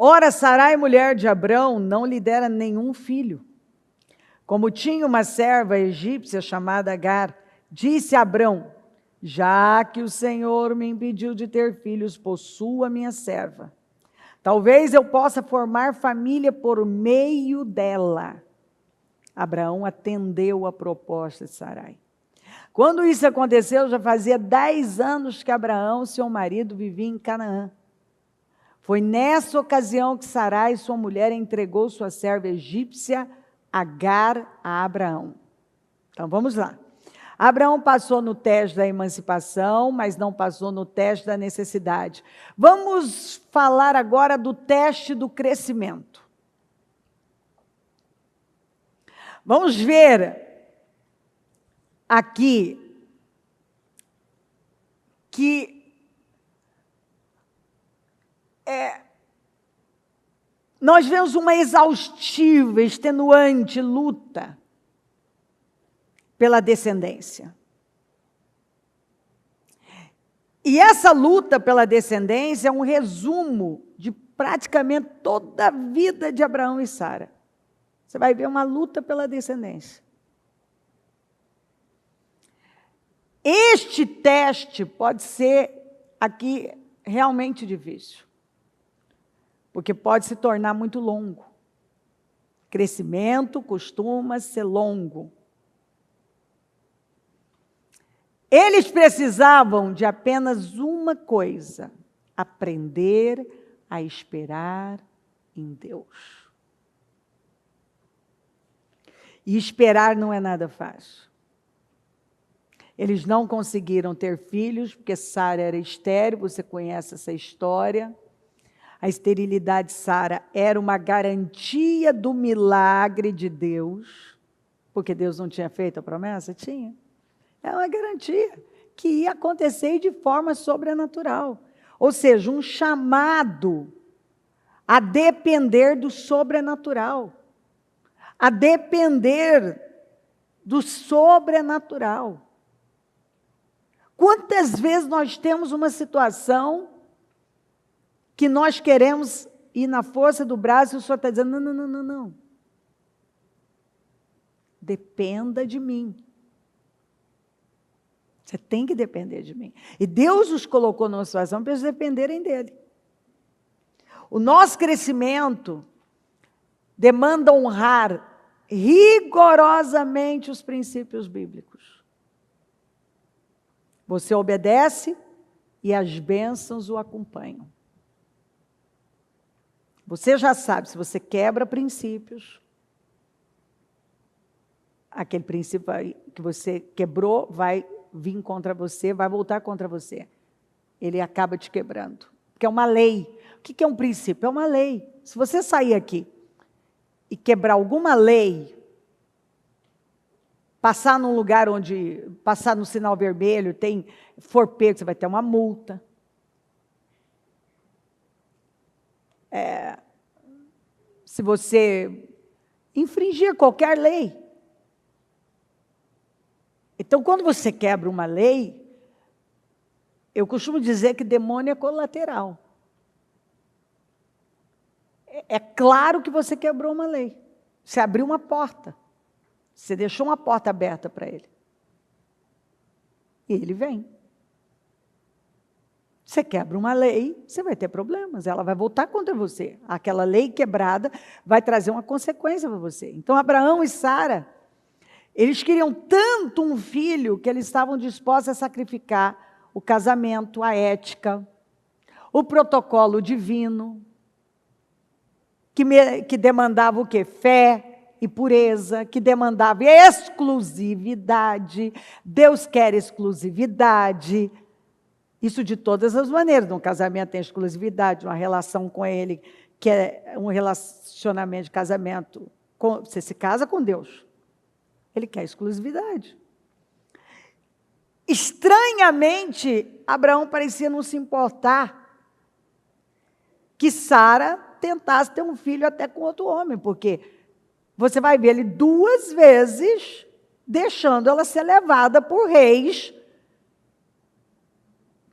Ora, Sarai, mulher de Abrão, não lhe dera nenhum filho. Como tinha uma serva egípcia chamada Agar, disse a Abrão: já que o Senhor me impediu de ter filhos, possua minha serva. Talvez eu possa formar família por meio dela. Abraão atendeu a proposta de Sarai. Quando isso aconteceu, já fazia 10 anos que Abraão, seu marido, vivia em Canaã. Foi nessa ocasião que Sarai, sua mulher, entregou sua serva egípcia, Agar, a Abraão. Então vamos lá. Abraão passou no teste da emancipação, mas não passou no teste da necessidade. Vamos falar agora do teste do crescimento. Vamos ver aqui que nós vemos uma exaustiva, extenuante luta pela descendência. E essa luta pela descendência é um resumo de praticamente toda a vida de Abraão e Sara. Você vai ver uma luta pela descendência. Este teste pode ser aqui realmente difícil, porque pode se tornar muito longo. Crescimento costuma ser longo. Eles precisavam de apenas uma coisa: aprender a esperar em Deus. E esperar não é nada fácil. Eles não conseguiram ter filhos, porque Sara era estéril, você conhece essa história. A esterilidade de Sara era uma garantia do milagre de Deus, porque Deus não tinha feito a promessa? Tinha. É uma garantia que ia acontecer de forma sobrenatural. Ou seja, um chamado a depender do sobrenatural. A depender do sobrenatural. Quantas vezes nós temos uma situação que nós queremos ir na força do braço e o Senhor está dizendo: não. Dependa de mim. Você tem que depender de mim. E Deus os colocou numa situação para eles dependerem dele. O nosso crescimento demanda honrar rigorosamente os princípios bíblicos. Você obedece e as bênçãos o acompanham. Você já sabe, se você quebra princípios, aquele princípio que você quebrou vai vir contra você, vai voltar contra você. Ele acaba te quebrando. Porque é uma lei. O que é um princípio? É uma lei. Se você sair aqui e quebrar alguma lei, passar num lugar onde, passar no sinal vermelho, for pego, você vai ter uma multa. Se você infringir qualquer lei. Então, quando você quebra uma lei, eu costumo dizer que demônio é colateral. É claro que você quebrou uma lei. Você abriu uma porta. Você deixou uma porta aberta para ele. E ele vem. Você quebra uma lei, você vai ter problemas. Ela vai voltar contra você. Aquela lei quebrada vai trazer uma consequência para você. Então, Abraão e Sara, eles queriam tanto um filho que eles estavam dispostos a sacrificar o casamento, a ética, o protocolo divino, que demandava o quê? Fé e pureza, que demandava exclusividade. Deus quer exclusividade. Isso de todas as maneiras. No casamento tem exclusividade, uma relação com Ele, que é um relacionamento de casamento. Você se casa com Deus. Ele quer exclusividade. Estranhamente, Abraão parecia não se importar que Sara tentasse ter um filho até com outro homem, porque você vai ver ele 2 vezes deixando ela ser levada por reis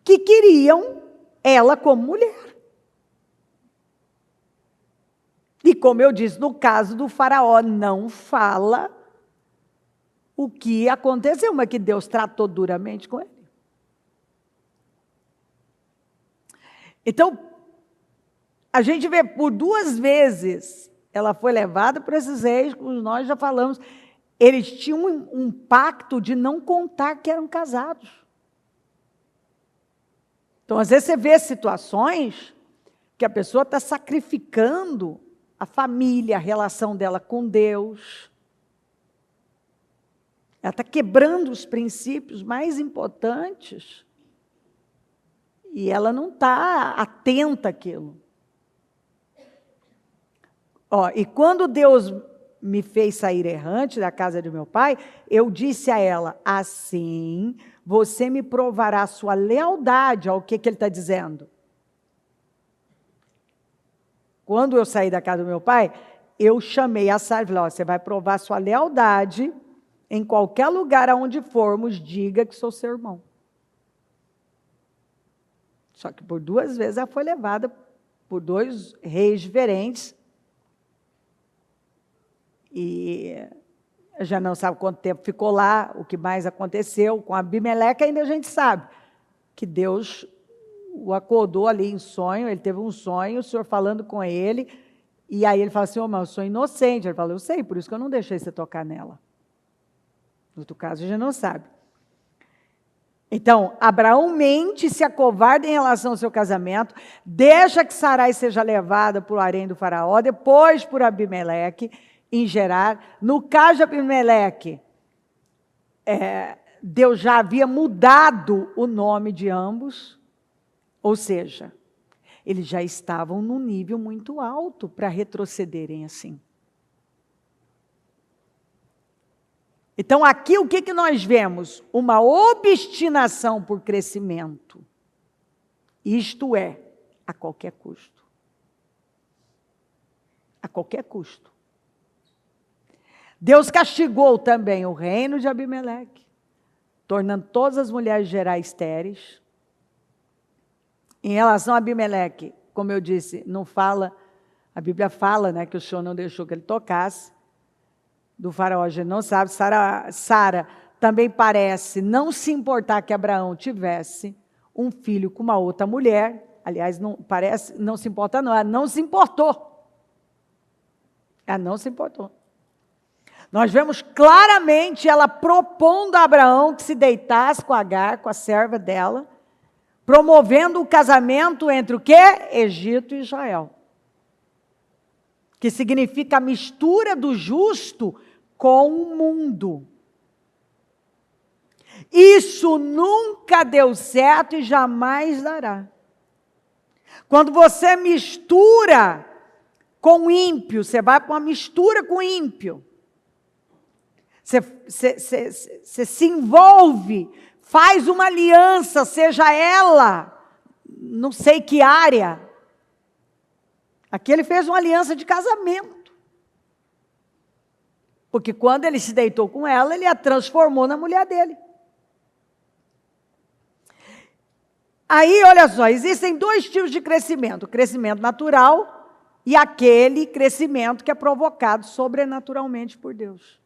que queriam ela como mulher. E como eu disse, no caso do faraó, não fala o que aconteceu, mas que Deus tratou duramente com ele. Então, a gente vê por 2 vezes, ela foi levada por esses reis, como nós já falamos, eles tinham um pacto de não contar que eram casados. Então, às vezes você vê situações que a pessoa está sacrificando a família, a relação dela com Deus. Ela está quebrando os princípios mais importantes e ela não está atenta àquilo. E quando Deus me fez sair errante da casa de meu pai, eu disse a ela, assim você me provará a sua lealdade ao que ele está dizendo. Quando eu saí da casa do meu pai, eu chamei a Sara e falei, você vai provar sua lealdade em qualquer lugar aonde formos, diga que sou seu irmão. Só que por 2 vezes ela foi levada por 2 reis diferentes. E já não sabe quanto tempo ficou lá, o que mais aconteceu. Com Abimeleque ainda a gente sabe que Deus o acordou ali em sonho, ele teve um sonho, o Senhor falando com ele, e aí ele fala assim, mas eu sou inocente. Ele falou, eu sei, por isso que eu não deixei você tocar nela. No outro caso, a gente não sabe. Então, Abraão mente, se acovarda em relação ao seu casamento, deixa que Sarai seja levada por harém do faraó, depois por Abimeleque, em Gerar. No caso de Abimeleque, Deus já havia mudado o nome de ambos, ou seja, eles já estavam num nível muito alto para retrocederem assim. Então, aqui o que nós vemos? Uma obstinação por crescimento. Isto é, a qualquer custo. A qualquer custo. Deus castigou também o reino de Abimeleque, tornando todas as mulheres de Gerar estéreis. Em relação a Abimeleque, como eu disse, não fala, a Bíblia fala, né, que o Senhor não deixou que ele tocasse. Do faraó a gente não sabe. Sara também parece não se importar que Abraão tivesse um filho com uma outra mulher. Aliás, não se importa não, ela não se importou. Ela não se importou. Nós vemos claramente ela propondo a Abraão que se deitasse com Agar, com a serva dela, promovendo o casamento entre o quê? Egito e Israel. Que significa a mistura do justo com o mundo. Isso nunca deu certo e jamais dará. Quando você mistura com ímpio, você vai para uma mistura com ímpio. Você se envolve, faz uma aliança, seja ela, não sei que área. Aqui ele fez uma aliança de casamento. Porque quando ele se deitou com ela, ele a transformou na mulher dele. Aí, olha só, existem 2 tipos de crescimento. O crescimento natural e aquele crescimento que é provocado sobrenaturalmente por Deus.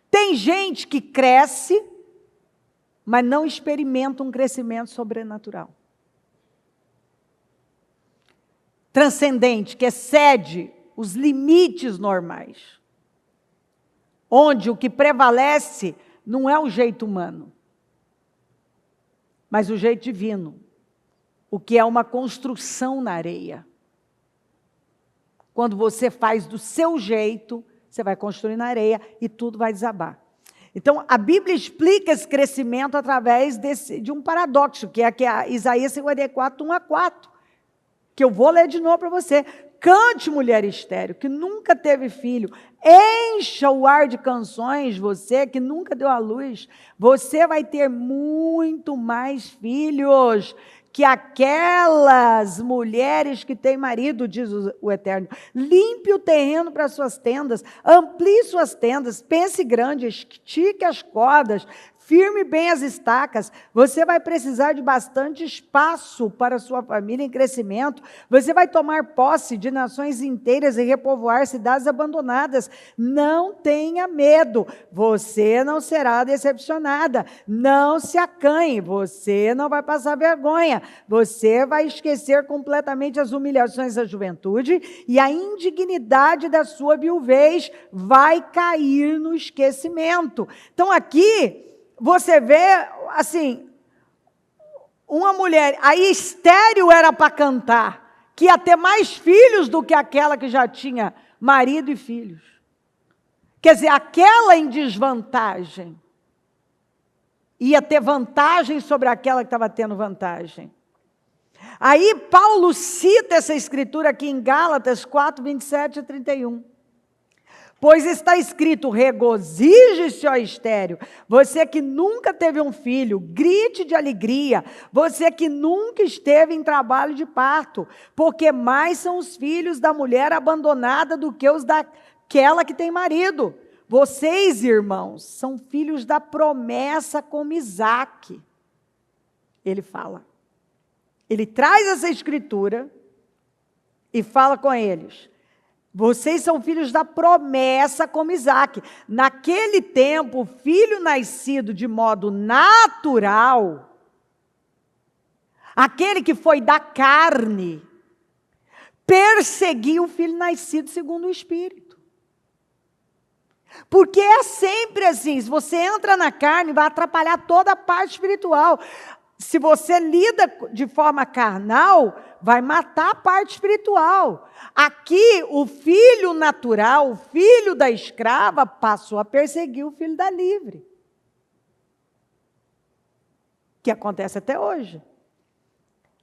Tem gente que cresce, mas não experimenta um crescimento sobrenatural. Transcendente, que excede os limites normais. Onde o que prevalece não é o jeito humano, mas o jeito divino. O que é uma construção na areia. Quando você faz do seu jeito, você vai construir na areia e tudo vai desabar. Então, a Bíblia explica esse crescimento através de um paradoxo, que é Isaías 54, 1-4, que eu vou ler de novo para você. Cante, mulher estéril, que nunca teve filho. Encha o ar de canções, você que nunca deu à luz. Você vai ter muito mais filhos que aquelas mulheres que têm marido, diz o Eterno. Limpe o terreno para suas tendas, amplie suas tendas, pense grande, estique as cordas, Firme bem as estacas. Você vai precisar de bastante espaço para sua família em crescimento. Você vai tomar posse de nações inteiras e repovoar cidades abandonadas. Não tenha medo. Você não será decepcionada. Não se acanhe. Você não vai passar vergonha. Você vai esquecer completamente as humilhações da juventude e a indignidade da sua viuvez vai cair no esquecimento. Então aqui você vê, assim, uma mulher, aí estéril era para cantar, que ia ter mais filhos do que aquela que já tinha marido e filhos. Quer dizer, aquela em desvantagem ia ter vantagem sobre aquela que estava tendo vantagem. Aí Paulo cita essa escritura aqui em Gálatas 4, 27 e 31. Pois está escrito, regozije-se, ó estéril. Você que nunca teve um filho, grite de alegria. Você que nunca esteve em trabalho de parto. Porque mais são os filhos da mulher abandonada do que os daquela que tem marido. Vocês, irmãos, são filhos da promessa como Isaque. Ele fala. Ele traz essa escritura e fala com eles. Vocês são filhos da promessa como Isaque. Naquele tempo, o filho nascido de modo natural, aquele que foi da carne, perseguiu o filho nascido segundo o Espírito. Porque é sempre assim, se você entra na carne, vai atrapalhar toda a parte espiritual. Se você lida de forma carnal, vai matar a parte espiritual. Aqui, o filho natural, o filho da escrava, passou a perseguir o filho da livre. Que acontece até hoje.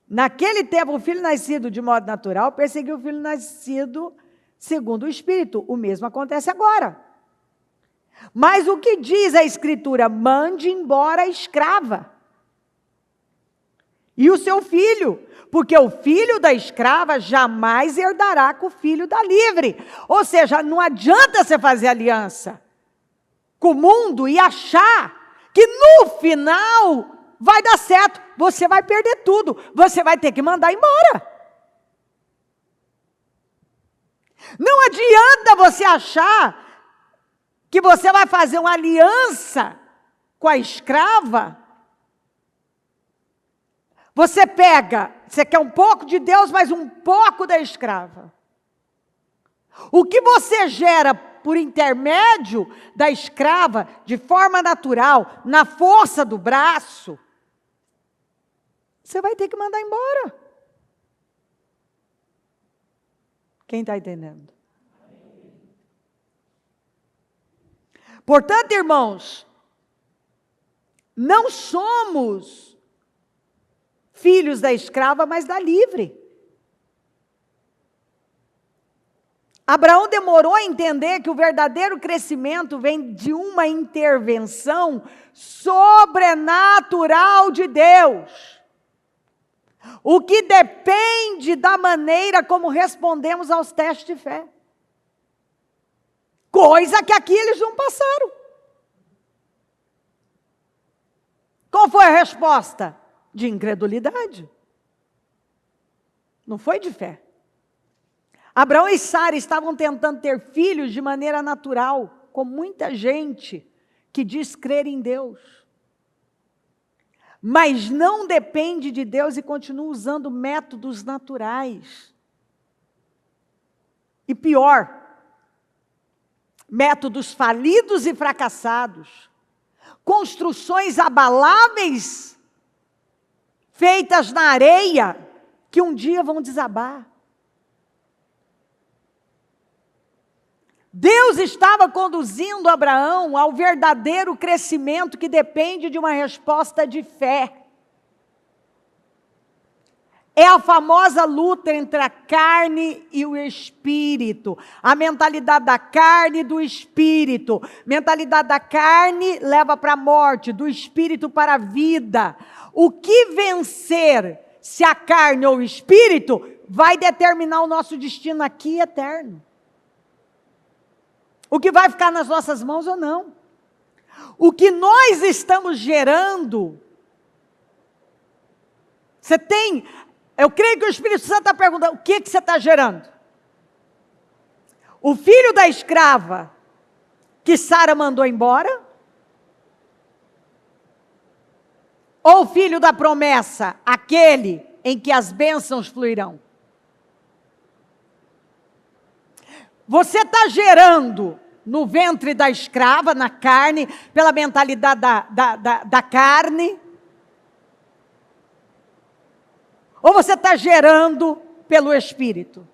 Naquele tempo, o filho nascido de modo natural perseguiu o filho nascido segundo o Espírito. O mesmo acontece agora. Mas o que diz a Escritura? Mande embora a escrava. E o seu filho, porque o filho da escrava jamais herdará com o filho da livre. Ou seja, não adianta você fazer aliança com o mundo e achar que no final vai dar certo. Você vai perder tudo, você vai ter que mandar embora. Não adianta você achar que você vai fazer uma aliança com a escrava. Você quer um pouco de Deus, mas um pouco da escrava. O que você gera por intermédio da escrava, de forma natural, na força do braço, você vai ter que mandar embora. Quem está entendendo? Portanto, irmãos, não somos filhos da escrava, mas da livre. Abraão demorou a entender que o verdadeiro crescimento vem de uma intervenção sobrenatural de Deus. O que depende da maneira como respondemos aos testes de fé. Coisa que aqui eles não passaram. Qual foi a resposta? De incredulidade. Não foi de fé. Abraão e Sara estavam tentando ter filhos de maneira natural, com muita gente que diz crer em Deus. Mas não depende de Deus e continua usando métodos naturais. E pior, métodos falidos e fracassados. Construções abaláveis, feitas na areia, que um dia vão desabar. Deus estava conduzindo Abraão ao verdadeiro crescimento que depende de uma resposta de fé. É a famosa luta entre a carne e o espírito. A mentalidade da carne e do espírito. Mentalidade da carne leva para a morte, do espírito para a vida. O que vencer, se a carne ou o espírito, vai determinar o nosso destino aqui eterno. O que vai ficar nas nossas mãos ou não. O que nós estamos gerando, eu creio que o Espírito Santo está perguntando, o que você está gerando? O filho da escrava que Sara mandou embora? Ou o filho da promessa, aquele em que as bênçãos fluirão? Você está gerando no ventre da escrava, na carne, pela mentalidade da carne? Ou você está gerando pelo Espírito?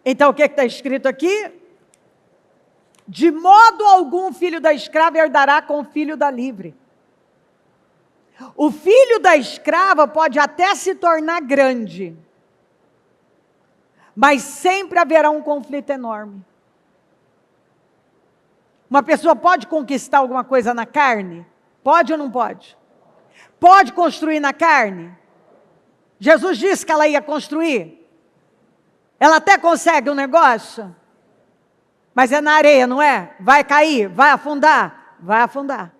Então, o que está escrito aqui? De modo algum, filho da escrava herdará com o filho da livre. O filho da escrava pode até se tornar grande, mas sempre haverá um conflito enorme. Uma pessoa pode conquistar alguma coisa na carne? Pode ou não pode? Pode construir na carne? Jesus disse que ela ia construir. Ela até consegue um negócio, mas é na areia, não é? Vai cair, vai afundar, vai afundar.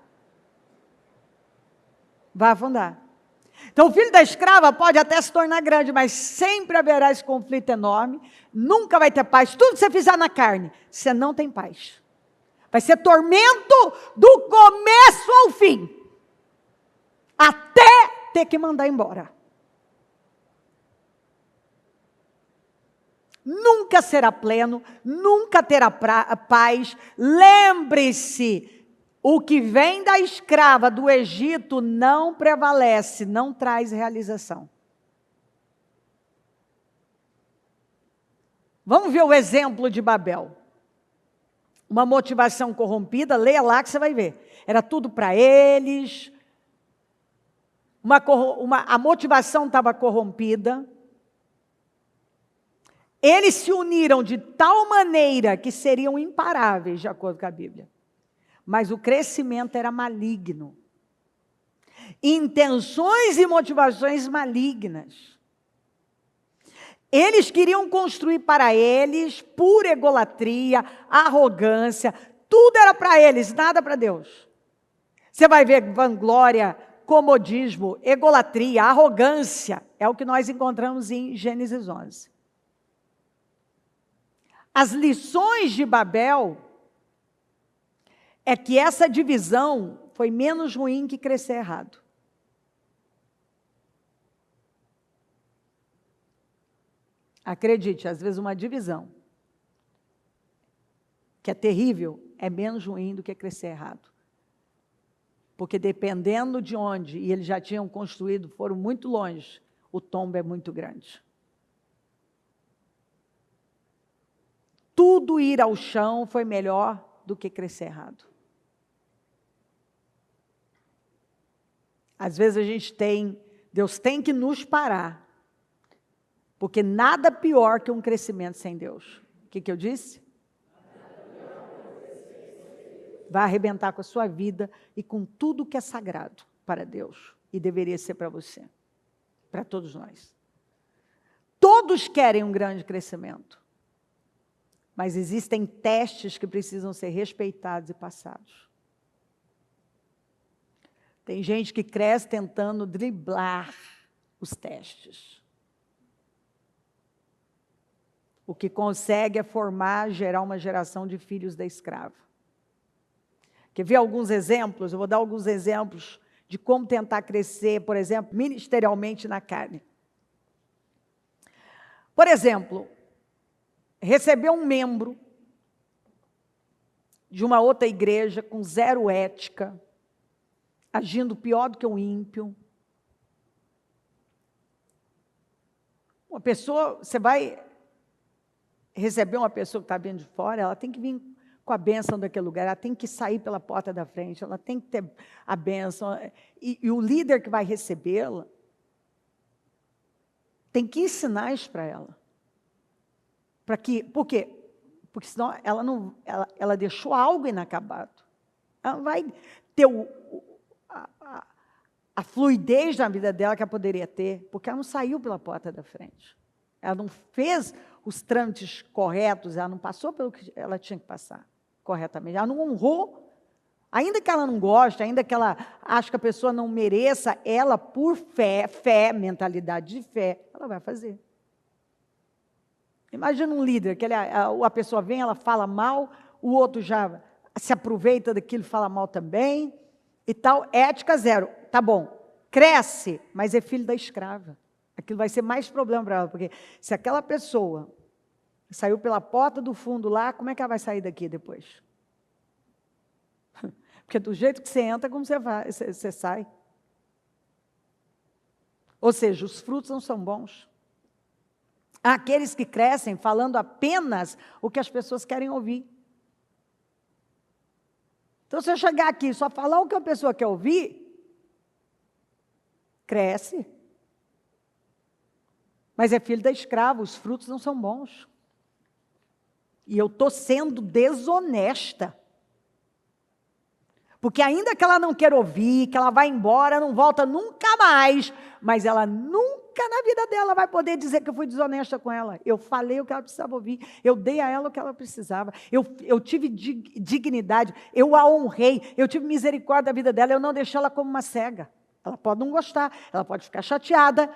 Vai afundar. Então o filho da escrava pode até se tornar grande, mas sempre haverá esse conflito enorme, nunca vai ter paz. Tudo que você fizer na carne, você não tem paz. Vai ser tormento do começo ao fim, até ter que mandar embora. Nunca será pleno, nunca terá paz. Lembre-se, o que vem da escrava do Egito não prevalece, não traz realização. Vamos ver o exemplo de Babel. Uma motivação corrompida, leia lá que você vai ver. Era tudo para eles. A motivação estava corrompida. Eles se uniram de tal maneira que seriam imparáveis, de acordo com a Bíblia. Mas o crescimento era maligno. Intenções e motivações malignas. Eles queriam construir para eles pura egolatria, arrogância. Tudo era para eles, nada para Deus. Você vai ver vanglória, comodismo, egolatria, arrogância. É o que nós encontramos em Gênesis 11. As lições de Babel é que essa divisão foi menos ruim que crescer errado. Acredite, às vezes uma divisão que é terrível é menos ruim do que crescer errado. Porque dependendo de onde, e eles já tinham construído, foram muito longe, o tombo é muito grande. Tudo ir ao chão foi melhor do que crescer errado. Às vezes Deus tem que nos parar, porque nada pior que um crescimento sem Deus. O que eu disse? Vai arrebentar com a sua vida e com tudo que é sagrado para Deus, e deveria ser para você, para todos nós. Todos querem um grande crescimento. Mas existem testes que precisam ser respeitados e passados. Tem gente que cresce tentando driblar os testes. O que consegue é gerar uma geração de filhos da escrava. Quer ver alguns exemplos? Eu vou dar alguns exemplos de como tentar crescer, por exemplo, ministerialmente na carne. Por exemplo, receber um membro de uma outra igreja com zero ética, agindo pior do que um ímpio. Uma pessoa, você vai receber uma pessoa que está vindo de fora, ela tem que vir com a bênção daquele lugar, ela tem que sair pela porta da frente, ela tem que ter a bênção, e o líder que vai recebê-la tem que ensinar isso para ela. Por quê? Porque senão ela deixou algo inacabado. Ela não vai ter a fluidez na vida dela que ela poderia ter, porque ela não saiu pela porta da frente. Ela não fez os trâmites corretos, ela não passou pelo que ela tinha que passar corretamente, ela não honrou, ainda que ela não goste, ainda que ela ache que a pessoa não mereça, ela por fé, mentalidade de fé, ela vai fazer. Imagina um líder, que a pessoa vem, ela fala mal, o outro já se aproveita daquilo e fala mal também, e tal, ética zero. Tá bom, cresce, mas é filho da escrava. Aquilo vai ser mais problema para ela, porque se aquela pessoa saiu pela porta do fundo lá, como é que ela vai sair daqui depois? Porque do jeito que você entra, como você sai. Ou seja, os frutos não são bons. Há aqueles que crescem falando apenas o que as pessoas querem ouvir. Então, se eu chegar aqui e só falar o que a pessoa quer ouvir, cresce. Mas é filho da escrava, os frutos não são bons. E eu estou sendo desonesta. Porque ainda que ela não queira ouvir, que ela vai embora, não volta nunca mais, mas ela nunca na vida dela vai poder dizer que eu fui desonesta com ela. Eu falei o que ela precisava ouvir, eu dei a ela o que ela precisava, eu tive dignidade, eu a honrei, eu tive misericórdia da vida dela, eu não deixei ela como uma cega. Ela pode não gostar, ela pode ficar chateada,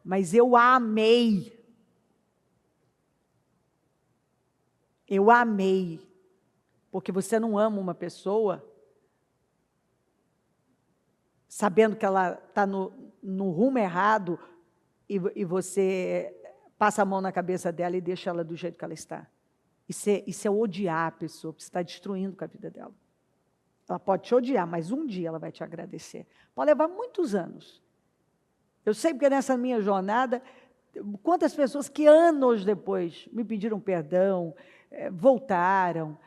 mas eu a amei. Eu a amei. Porque você não ama uma pessoa sabendo que ela está no rumo errado e você passa a mão na cabeça dela e deixa ela do jeito que ela está. Isso é odiar a pessoa, porque você está destruindo com a vida dela. Ela pode te odiar, mas um dia ela vai te agradecer. Pode levar muitos anos. Eu sei porque nessa minha jornada, quantas pessoas que anos depois me pediram perdão, voltaram.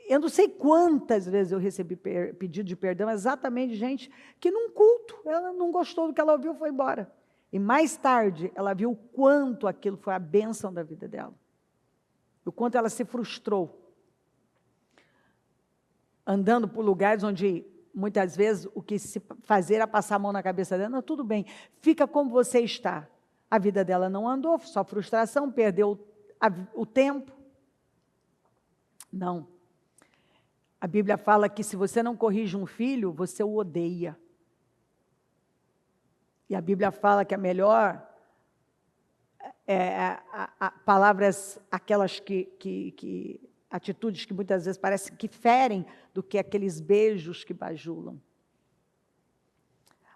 Eu não sei quantas vezes eu recebi pedido de perdão, exatamente de gente que num culto, ela não gostou do que ela ouviu e foi embora. E mais tarde, ela viu o quanto aquilo foi a bênção da vida dela. O quanto ela se frustrou. Andando por lugares onde, muitas vezes, o que se fazer era passar a mão na cabeça dela. Não, tudo bem, fica como você está. A vida dela não andou, só frustração, perdeu o tempo. Não. A Bíblia fala que se você não corrige um filho, você o odeia. E a Bíblia fala que a melhor palavras, aquelas atitudes que muitas vezes parecem que ferem, do que aqueles beijos que bajulam.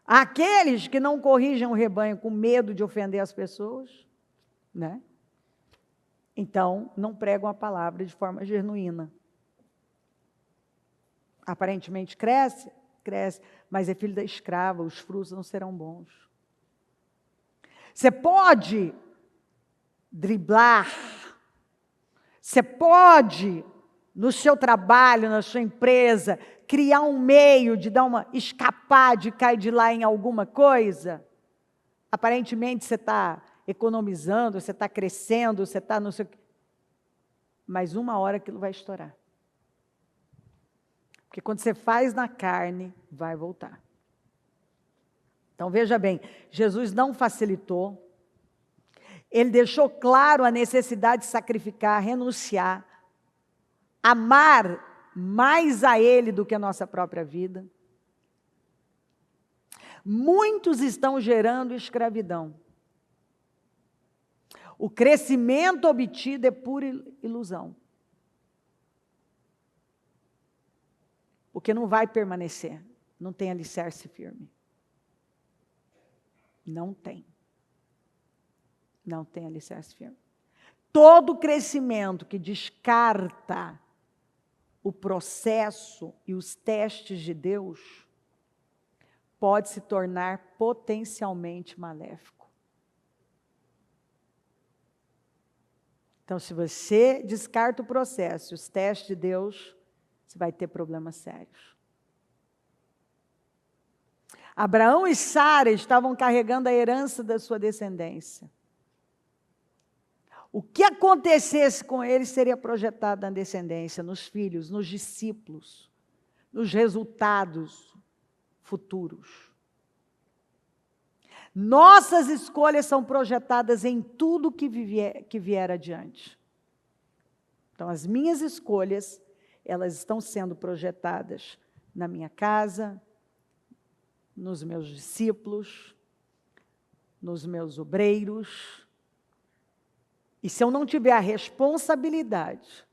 Aqueles que não corrigem o rebanho com medo de ofender as pessoas, né? Então, não pregam a palavra de forma genuína. Aparentemente cresce, mas é filho da escrava, os frutos não serão bons. Você pode driblar, você pode, no seu trabalho, na sua empresa, criar um meio de escapar, de cair de lá em alguma coisa. Aparentemente você está economizando, você está crescendo, você está não sei o quê. Mas uma hora aquilo vai estourar. Porque quando você faz na carne, vai voltar. Então, veja bem, Jesus não facilitou. Ele deixou claro a necessidade de sacrificar, renunciar, amar mais a Ele do que a nossa própria vida. Muitos estão gerando escravidão. O crescimento obtido é pura ilusão. Porque não vai permanecer, não tem alicerce firme. Não tem. Não tem alicerce firme. Todo crescimento que descarta o processo e os testes de Deus pode se tornar potencialmente maléfico. Então, se você descarta o processo, os testes de Deus, você vai ter problemas sérios. Abraão e Sara estavam carregando a herança da sua descendência. O que acontecesse com eles seria projetado na descendência, nos filhos, nos discípulos, nos resultados futuros. Nossas escolhas são projetadas em tudo que vier adiante. Então, as minhas escolhas, elas estão sendo projetadas na minha casa, nos meus discípulos, nos meus obreiros. E se eu não tiver a responsabilidade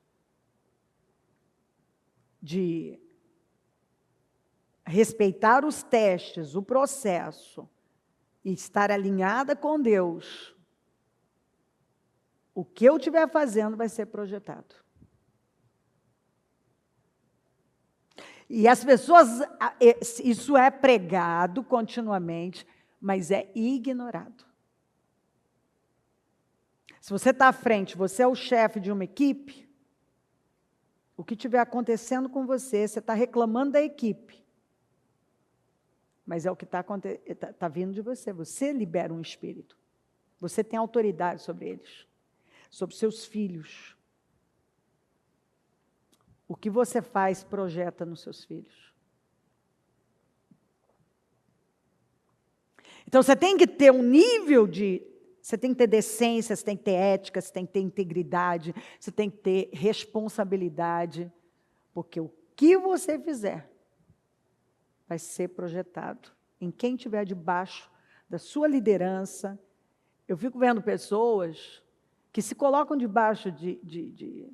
de respeitar os testes, o processo, e estar alinhada com Deus, o que eu estiver fazendo vai ser projetado. E as pessoas, isso é pregado continuamente, mas é ignorado. Se você está à frente, você é o chefe de uma equipe, o que estiver acontecendo com você, você está reclamando da equipe. Mas é o que está vindo de você. Você libera um espírito. Você tem autoridade sobre eles, sobre seus filhos. O que você faz, projeta nos seus filhos. Então, você tem que ter um nível de... Você tem que ter decência, você tem que ter ética, você tem que ter integridade, você tem que ter responsabilidade, porque o que você fizer vai ser projetado em quem estiver debaixo da sua liderança. Eu fico vendo pessoas que se colocam debaixo de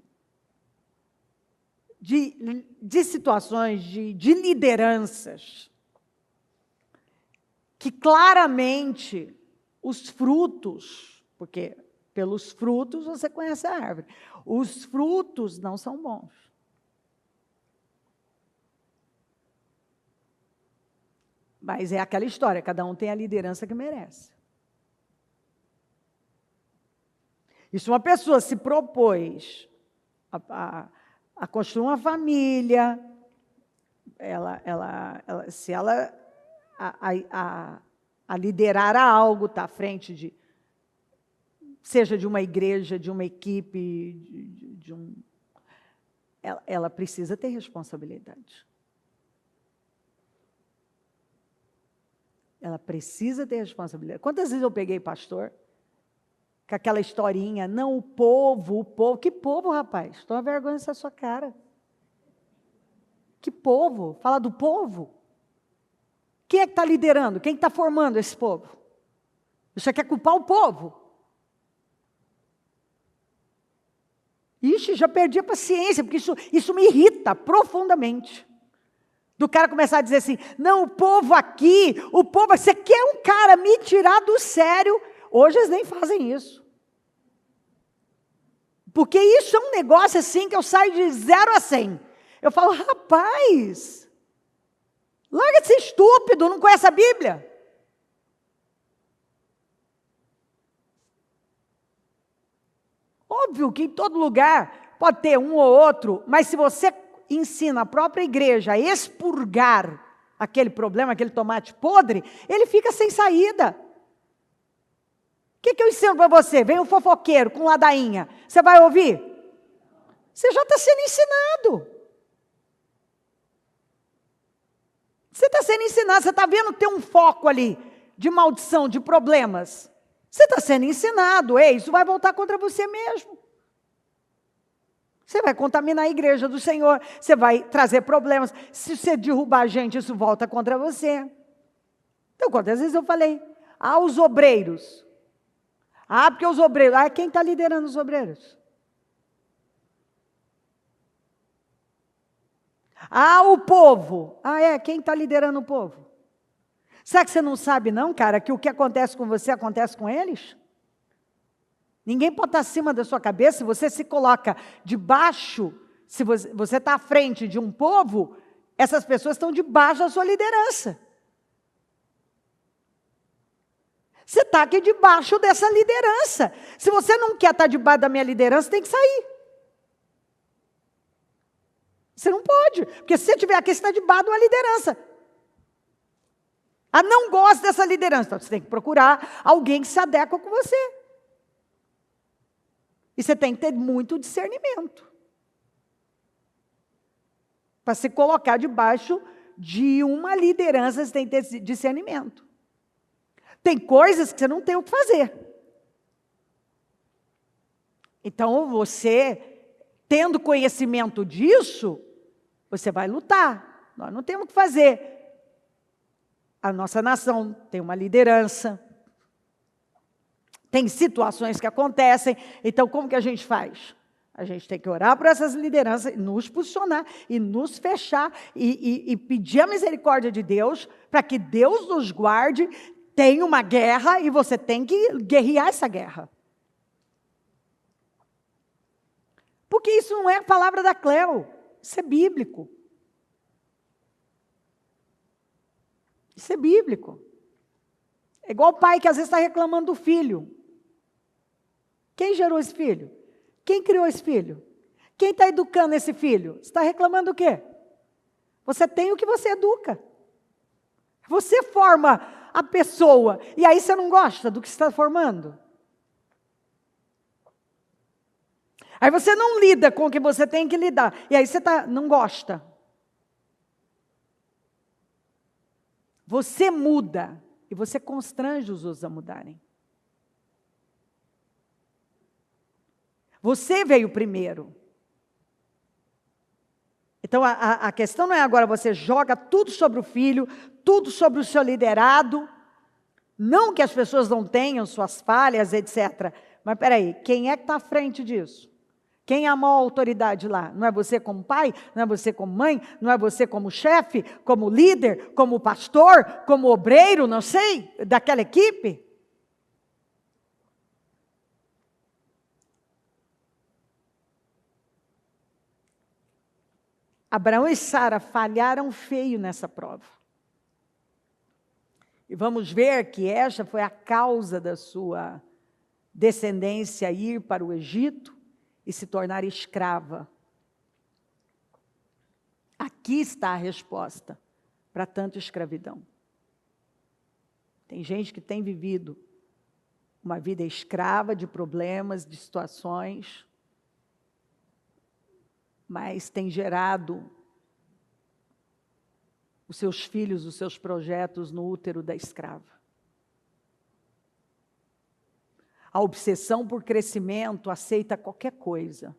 situações, de lideranças, que claramente os frutos, porque pelos frutos você conhece a árvore, os frutos não são bons. Mas é aquela história, cada um tem a liderança que merece. E se uma pessoa se propôs a construir uma família, se ela a liderar algo, está à frente seja de uma igreja, de uma equipe, ela precisa ter responsabilidade. Ela precisa ter responsabilidade. Quantas vezes eu peguei pastor com aquela historinha, não, o povo, que povo, rapaz? Toma vergonha nessa sua cara. Que povo? Fala do povo. Quem é que está liderando? Quem está formando esse povo? Você quer culpar o povo? Ixi, já perdi a paciência, porque isso me irrita profundamente. Do cara começar a dizer assim, não, o povo aqui, você quer um cara me tirar do sério? Hoje eles nem fazem isso. Porque isso é um negócio assim que eu saio de 0 a 100. Eu falo, rapaz, larga de ser estúpido, não conhece a Bíblia? Óbvio que em todo lugar pode ter um ou outro, mas se você ensina a própria igreja a expurgar aquele problema, aquele tomate podre, ele fica sem saída. O que eu ensino para você? Vem um fofoqueiro com ladainha, você vai ouvir? Você já está sendo ensinado. Você está sendo ensinado, você está vendo ter um foco ali, de maldição, de problemas. Você está sendo ensinado, isso vai voltar contra você mesmo. Você vai contaminar a igreja do Senhor, você vai trazer problemas. Se você derrubar a gente, isso volta contra você. Então, quantas vezes eu falei? Os obreiros. Porque os obreiros. Quem está liderando os obreiros? O povo. Quem está liderando o povo? Será que você não sabe não, cara, que o que acontece com você acontece com eles? Ninguém pode estar acima da sua cabeça. Se você se coloca debaixo, se você está à frente de um povo, essas pessoas estão debaixo da sua liderança. Você está aqui debaixo dessa liderança. Se você não quer estar debaixo da minha liderança, tem que sair. Você não pode, porque se você estiver aqui, você está debaixo de uma liderança. Não gosta dessa liderança, então você tem que procurar alguém que se adequa com você. E você tem que ter muito discernimento para se colocar debaixo de uma liderança, você tem que ter discernimento. Tem coisas que você não tem o que fazer. Então, você, tendo conhecimento disso, você vai lutar. Nós não temos o que fazer. A nossa nação tem uma liderança. Tem situações que acontecem. Então, como que a gente faz? A gente tem que orar por essas lideranças, nos posicionar e nos fechar e pedir a misericórdia de Deus para que Deus nos guarde. Tem uma guerra e você tem que guerrear essa guerra. Porque isso não é a palavra da Cleo, isso é bíblico. Isso é bíblico. É igual o pai que às vezes está reclamando do filho. Quem gerou esse filho? Quem criou esse filho? Quem está educando esse filho? Você está reclamando do quê? Você tem o que você educa. Você forma a pessoa, e aí você não gosta do que você está formando. Aí você não lida com o que você tem que lidar, e aí você não gosta. Você muda, e você constrange os outros a mudarem. Você veio primeiro. Então, a questão não é agora você joga tudo sobre o filho, tudo sobre o seu liderado. Não que as pessoas não tenham suas falhas, etc. Mas, peraí, quem é que está à frente disso? Quem é a maior autoridade lá? Não é você como pai? Não é você como mãe? Não é você como chefe? Como líder? Como pastor? Como obreiro? Não sei, daquela equipe? Abraão e Sara falharam feio nessa prova. E vamos ver que esta foi a causa da sua descendência ir para o Egito e se tornar escrava. Aqui está a resposta para tanta escravidão. Tem gente que tem vivido uma vida escrava de problemas, de situações, mas tem gerado os seus filhos, os seus projetos no útero da escrava. A obsessão por crescimento aceita qualquer coisa.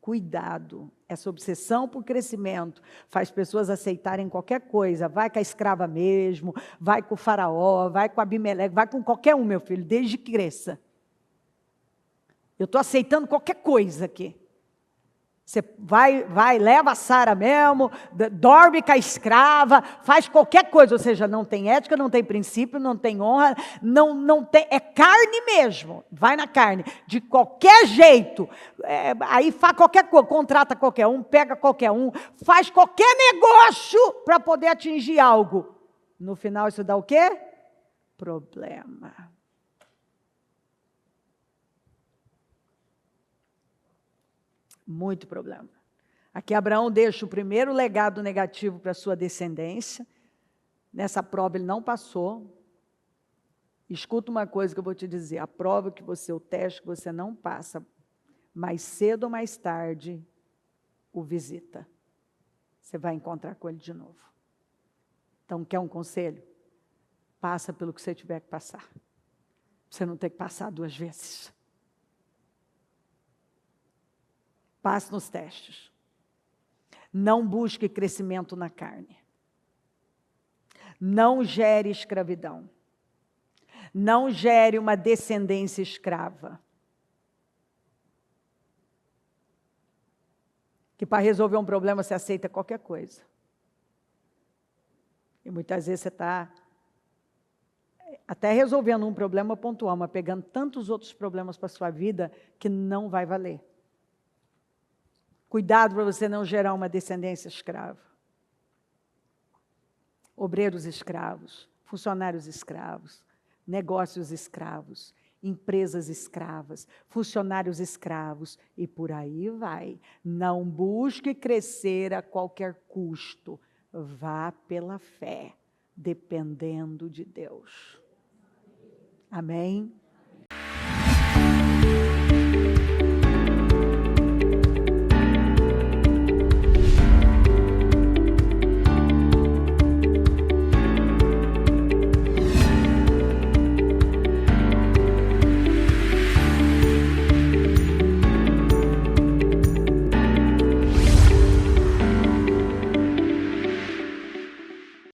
Cuidado, essa obsessão por crescimento faz pessoas aceitarem qualquer coisa. Vai com a escrava mesmo, vai com o faraó, vai com Abimeleque, vai com qualquer um, meu filho, desde que cresça. Eu estou aceitando qualquer coisa aqui. Você vai, leva a Sara mesmo, dorme com a escrava, faz qualquer coisa, ou seja, não tem ética, não tem princípio, não tem honra, não tem, é carne mesmo, vai na carne, de qualquer jeito, aí faz qualquer coisa, contrata qualquer um, pega qualquer um, faz qualquer negócio para poder atingir algo. No final isso dá o quê? Problema. Muito problema. Aqui Abraão deixa o primeiro legado negativo para a sua descendência. Nessa prova ele não passou. Escuta uma coisa que eu vou te dizer. A prova que você, o teste que você não passa, mais cedo ou mais tarde, o visita. Você vai encontrar com ele de novo. Então, quer um conselho? Passa pelo que você tiver que passar. Você não tem que passar 2 vezes. Passe nos testes. Não busque crescimento na carne. Não gere escravidão. Não gere uma descendência escrava. Que para resolver um problema você aceita qualquer coisa. E muitas vezes você está até resolvendo um problema pontual, mas pegando tantos outros problemas para a sua vida que não vai valer. Cuidado para você não gerar uma descendência escrava. Obreiros escravos, funcionários escravos, negócios escravos, empresas escravas, funcionários escravos, e por aí vai. Não busque crescer a qualquer custo. Vá pela fé, dependendo de Deus. Amém?